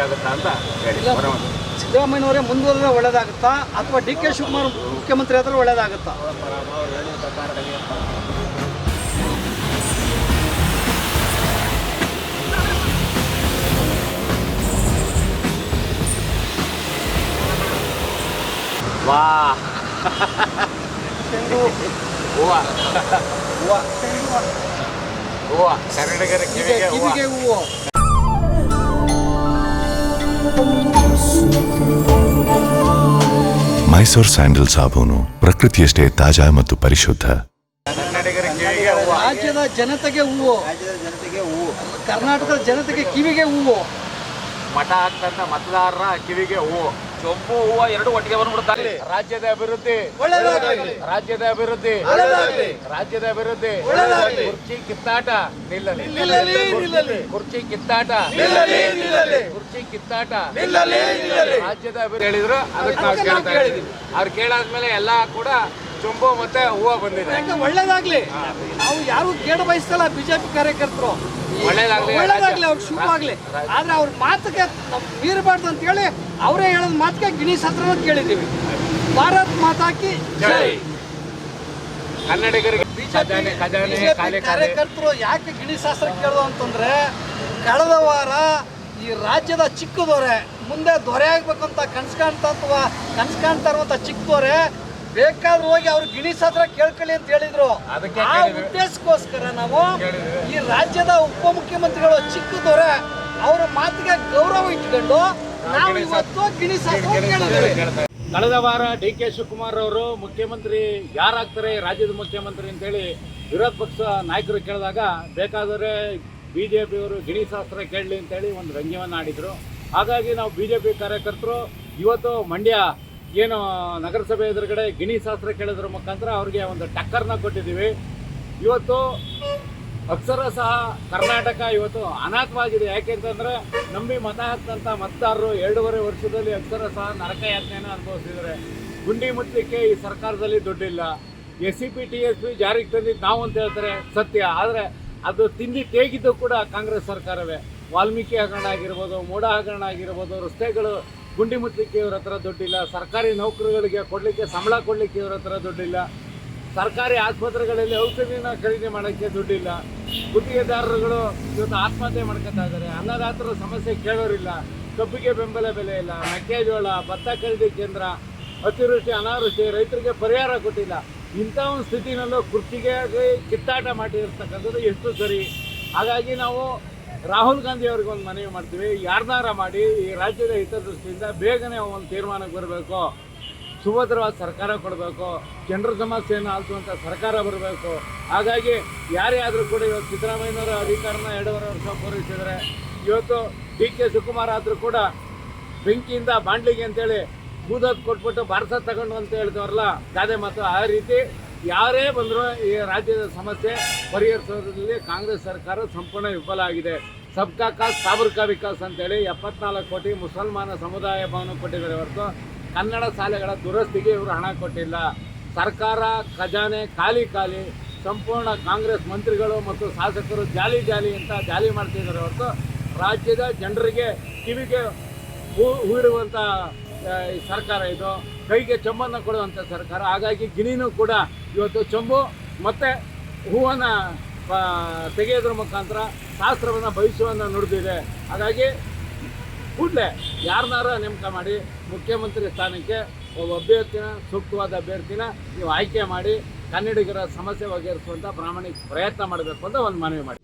ಆಗುತ್ತಾ ಅಂತ ಹೇಳಿ. ಸಿದ್ದರಾಮಯ್ಯನವರೇ ಮುಂದುವರೆದ್ರೆ ಒಳ್ಳೇದಾಗುತ್ತಾ ಅಥವಾ ಡಿ ಕೆ ಶಿವಕುಮಾರ್ ಮುಖ್ಯಮಂತ್ರಿ ಆದ್ರೆ ಒಳ್ಳೇದಾಗುತ್ತಾ? ವಾ ಹೂವ ಹೂವ ಕನ್ನಡಿಗರ ಕಿವಿಗೆ ಹೂವು. ಮೈಸೂರು ಸ್ಯಾಂಡಲ್ ಸಾಬೂನು ಪ್ರಕೃತಿಯಷ್ಟೇ ತಾಜಾ ಮತ್ತು ಪರಿಶುದ್ಧ. ಕನ್ನಡಿಗರ ಕಿವಿಗೆ ಹೂವ. ರಾಜ್ಯದ ಜನತೆಗೆ ಹೂವು, ಕರ್ನಾಟಕದ ಜನತೆಗೆ ಕಿವಿಗೆ ಹೂವು. ಮಠ ಆಗ್ತಂತ ಮತದಾರರ ಕಿವಿಗೆ ಹೂವು. ಚೊಂಬು ಹೂವ ಎರಡು ಒಟ್ಟಿಗೆ ಬಂದ್ಬಿಡುತ್ತಾರೆ. ರಾಜ್ಯದ ಅಭಿವೃದ್ಧಿ, ರಾಜ್ಯದ ಅಭಿವೃದ್ಧಿ, ರಾಜ್ಯದ ಅಭಿವೃದ್ಧಿ. ಕುರ್ಚಿ ಕಿತ್ತಾಟ ನಿಲ್ಲಲಿ, ಕುರ್ಚಿ ಕಿತ್ತಾಟ, ಕುರ್ಚಿ ಕಿತ್ತಾಟ, ರಾಜ್ಯದ ಅಭಿವೃದ್ಧಿ ಹೇಳಿದ್ರು. ಅದಕ್ಕೆ ನಾವು ಕೇಳ್ತಾ ಇದ್ದೀವಿ. ಅವ್ರು ಕೇಳಾದ್ಮೇಲೆ ಎಲ್ಲ ಕೂಡ ಚೊಂಬು ಮತ್ತೆ ಹೂವ ಬಂದಿದೆ. ಒಳ್ಳೇದಾಗ್ಲಿ. ನಾವು ಯಾರು ಕೇಳ ಬಯಸ್ತಲ್ಲ ಬಿಜೆಪಿ ಕಾರ್ಯಕರ್ತರು. ಒಳ್ಳೇದಾಗ್ಲಿ, ಅವ್ರು ಶುಭ ಆಗ್ಲಿ. ಆದ್ರೆ ಅವ್ರ ಮಾತಿಗೆ ಮೀರಬಾರ್ದು ಅಂತ ಹೇಳಿ ಅವರೇ ಹೇಳೋದ್ ಮಾತಿಗೆ ಗಿಣೀಶ್ ಹತ್ರ ಕೇಳಿದ್ದೀವಿ. ಭಾರತ್ ಮಾತಾಕಿ ಜೈ. ಕನ್ನಡಿಗರಿಗೆ ಕಾರ್ಯಕರ್ತರು ಯಾಕೆ ಗಿಣೀಶ್ ಶಾಸ್ತ್ರ ಕೇಳೋದು ಅಂತಂದ್ರೆ, ಕಳೆದ ವಾರ ಈ ರಾಜ್ಯದ ಚಿಕ್ಕ ದೊರೆ ಮುಂದೆ ದೊರೆ ಆಗ್ಬೇಕು ಅಂತ ಕನ್ಸು ಕಾಣ್ತಾ ಇರುವಂತ ಚಿಕ್ಕ ದೊರೆ ಬೇಕಾದ್ರೂ ಹೋಗಿ ಅವ್ರು ಗಿಣೀಶ್ ಹತ್ರ ಕೇಳ್ಕೊಳ್ಳಿ ಅಂತ ಹೇಳಿದ್ರು. ಆ ಉದ್ದೇಶಕ್ಕೋಸ್ಕರ ನಾವು ಈ ರಾಜ್ಯದ ಉಪಮುಖ್ಯಮಂತ್ರಿಗಳು ಚಿಕ್ಕ ದೊರೆ ಅವರ ಮಾತಿಗೆ ಗೌರವ ಇಟ್ಕೊಂಡು ನಾವು ಇವತ್ತು ಗಿಣೀಶ್ ಹತ್ರ ಕೇಳಿದ್ದೇವೆ. ಕಳೆದ ವಾರ ಡಿ ಕೆ ಶಿವಕುಮಾರ್ ಅವರು ಮುಖ್ಯಮಂತ್ರಿ ಯಾರಾಗ್ತಾರೆ ರಾಜ್ಯದ ಮುಖ್ಯಮಂತ್ರಿ ಅಂತೇಳಿ ವಿರೋಧ ಪಕ್ಷ ನಾಯಕರು ಕೇಳಿದಾಗ ಬೇಕಾದರೆ ಬಿಜೆಪಿಯವರು ಗಿಣೀಶ್ ಶಾಸ್ತ್ರ ಕೇಳಲಿ ಅಂತೇಳಿ ಒಂದು ವ್ಯಂಗ್ಯವನ್ನು ಆಡಿದರು. ಹಾಗಾಗಿ ನಾವು ಬಿಜೆಪಿ ಕಾರ್ಯಕರ್ತರು ಇವತ್ತು ಮಂಡ್ಯ ಏನು ನಗರಸಭೆ ಎದುರುಗಡೆ ಗಿಣೀಶ್ ಶಾಸ್ತ್ರ ಕೇಳೋದ್ರ ಮುಖಾಂತರ ಅವ್ರಿಗೆ ಒಂದು ಟಕ್ಕರ್ನ ಕೊಟ್ಟಿದ್ದೀವಿ. ಇವತ್ತು ಅಕ್ಷರ ಸಹ ಕರ್ನಾಟಕ ಇವತ್ತು ಅನಾಥವಾಗಿದೆ. ಯಾಕೆಂತಂದರೆ ನಂಬಿ ಮತ ಹಾಕ್ತಂಥ ಮತದಾರರು 2.5 ವರ್ಷದಲ್ಲಿ ಅಕ್ಷರ ಸಹ ನರಕಯಾತನೆಯನ್ನು ಅನುಭವಿಸಿದ್ದಾರೆ. ಗುಂಡಿ ಮುಚ್ಚಲಿಕ್ಕೆ ಈ ಸರ್ಕಾರದಲ್ಲಿ ದುಡ್ಡಿಲ್ಲ. SCP TSP ಜಾರಿಗೆ ತಂದಿದ್ದು ನಾವು ಅಂತ ಹೇಳ್ತಾರೆ ಸತ್ಯ. ಆದರೆ ಅದು ತಿಂಡಿ ತೇಗಿದ್ದು ಕೂಡ ಕಾಂಗ್ರೆಸ್ ಸರ್ಕಾರವೇ. ವಾಲ್ಮೀಕಿ ಹಗರಣ ಆಗಿರ್ಬೋದು, ಮೂಡ ಹಗರಣ ಆಗಿರ್ಬೋದು, ರಸ್ತೆಗಳು ಗುಂಡಿ ಮುಚ್ಚಲಿಕ್ಕೆ ಇವ್ರ ಹತ್ರ ದುಡ್ಡಿಲ್ಲ. ಸರ್ಕಾರಿ ನೌಕರಿಗಳಿಗೆ ಕೊಡಲಿಕ್ಕೆ ಸಂಬಳ ಕೊಡಲಿಕ್ಕೆ ಇವ್ರ ಹತ್ರ ದುಡ್ಡಿಲ್ಲ. ಸರ್ಕಾರಿ ಆಸ್ಪತ್ರೆಗಳಲ್ಲಿ ಔಷಧಿನ ಖರೀದಿ ಮಾಡೋಕ್ಕೆ ದುಡ್ಡಿಲ್ಲ. ಗುತ್ತಿಗೆದಾರರುಗಳು ಇವತ್ತು ಆತ್ಮಹತ್ಯೆ ಮಾಡ್ಕೊತಾ ಇದ್ದಾರೆ. ಅನ್ನದಾತರ ಸಮಸ್ಯೆ ಕೇಳೋರಿಲ್ಲ. ಕಬ್ಬಿಗೆ ಬೆಂಬಲ ಬೆಲೆ ಇಲ್ಲ. ಮೆಕ್ಕೆಜೋಳ, ಭತ್ತ ಖರೀದಿ ಕೇಂದ್ರ, ಅತಿವೃಷ್ಟಿ ಅನಾವೃಷ್ಟಿ, ರೈತರಿಗೆ ಪರಿಹಾರ ಕೊಟ್ಟಿಲ್ಲ. ಇಂಥ ಒಂದು ಸ್ಥಿತಿನಲ್ಲೂ ಕುರ್ಚಿಗೆ ಕಿತ್ತಾಟ ಮಾಡಿರ್ತಕ್ಕಂಥದ್ದು ಎಷ್ಟು ಸರಿ? ಹಾಗಾಗಿ ನಾವು ರಾಹುಲ್ ಗಾಂಧಿ ಅವ್ರಿಗೆ ಒಂದು ಮನವಿ ಮಾಡ್ತೀವಿ. ಯಾರನ್ನಾರ ಮಾಡಿ ಈ ರಾಜ್ಯದ ಹಿತದೃಷ್ಟಿಯಿಂದ ಬೇಗನೆ ಒಂದು ತೀರ್ಮಾನಕ್ಕೆ ಬರಬೇಕು. ಸುಭದ್ರವಾದ ಸರ್ಕಾರ ಕೊಡಬೇಕು. ಜನರ ಸಮಸ್ಯೆಯನ್ನು ಆಲಿಸುವಂಥ ಸರ್ಕಾರ ಬರಬೇಕು. ಹಾಗಾಗಿ ಯಾರೇ ಆದರೂ ಕೂಡ ಇವತ್ತು ಸಿದ್ದರಾಮಯ್ಯನವರ ಅಧಿಕಾರನ 2.5 ವರ್ಷ ಪೂರೈಸಿದರೆ, ಇವತ್ತು ಡಿ ಕೆ ಶಿವಕುಮಾರ್ ಆದರೂ ಕೂಡ ಬೆಂಕಿಯಿಂದ ಬಾಂಡ್ಲಿಗೆ ಅಂತೇಳಿ ಬೂದತ್ ಕೊಟ್ಬಿಟ್ಟು ಬಾರ್ಸ ತಗೊಂಡು ಅಂತ ಹೇಳ್ತವ್ರಲ್ಲ ಗಾದೆ ಮಾತು. ಆ ರೀತಿ ಯಾರೇ ಬಂದರೂ ಈ ರಾಜ್ಯದ ಸಮಸ್ಯೆ ಪರಿಹರಿಸೋದ್ರಲ್ಲಿ ಕಾಂಗ್ರೆಸ್ ಸರ್ಕಾರ ಸಂಪೂರ್ಣ ವಿಫಲ ಆಗಿದೆ. ಸಬ್ಕಾ ಕಾಸ್ ಸಾಬರ್ಕಾ ವಿಕಾಸ್ ಅಂತೇಳಿ 74 ಕೋಟಿ ಮುಸಲ್ಮಾನ ಸಮುದಾಯ ಭವನ ಕೊಟ್ಟಿದ್ದಾರೆ ಹೊರತು ಕನ್ನಡ ಶಾಲೆಗಳ ದುರಸ್ತಿಗೆ ಇವರು ಹಣ ಕೊಟ್ಟಿಲ್ಲ. ಸರ್ಕಾರ ಖಜಾನೆ ಖಾಲಿ ಸಂಪೂರ್ಣ ಕಾಂಗ್ರೆಸ್ ಮಂತ್ರಿಗಳು ಮತ್ತು ಶಾಸಕರು ಜಾಲಿ ಅಂತ ಜಾಲಿ ಮಾಡ್ತಿದ್ದಾರೆ ಹೊರತು ರಾಜ್ಯದ ಜನರಿಗೆ ಕಿವಿಗೆ ಹೂಡುವಂಥ ಸರ್ಕಾರ ಇದು. ಕೈಗೆ ಚೊಂಬನ್ನು ಕೊಡುವಂಥ ಸರ್ಕಾರ. ಹಾಗಾಗಿ ಗಿಣಿನೂ ಕೂಡ ಇವತ್ತು ಚೊಂಬು ಮತ್ತು ಹೂವನ್ನು ತೆಗೆಯೋದ್ರ ಮುಖಾಂತರ ಶಾಸ್ತ್ರವನ್ನು ಭವಿಷ್ಯವನ್ನು ನುಡಿದಿದೆ. ಹಾಗಾಗಿ ಕೂಡಲೇ ಯಾರನ್ನಾರ ನೇಮಕ ಮಾಡಿ ಮುಖ್ಯಮಂತ್ರಿ ಸ್ಥಾನಕ್ಕೆ ಒಬ್ಬ ಅಭ್ಯರ್ಥಿನ, ಸೂಕ್ತವಾದ ಅಭ್ಯರ್ಥಿನ ನೀವು ಆಯ್ಕೆ ಮಾಡಿ ಕನ್ನಡಿಗರ ಸಮಸ್ಯೆ ಬಗೆಹರಿಸುವಂಥ ಪ್ರಾಮಾಣಿಕ ಪ್ರಯತ್ನ ಮಾಡಬೇಕು ಅಂತ ಒಂದು ಮನವಿ ಮಾಡಿ.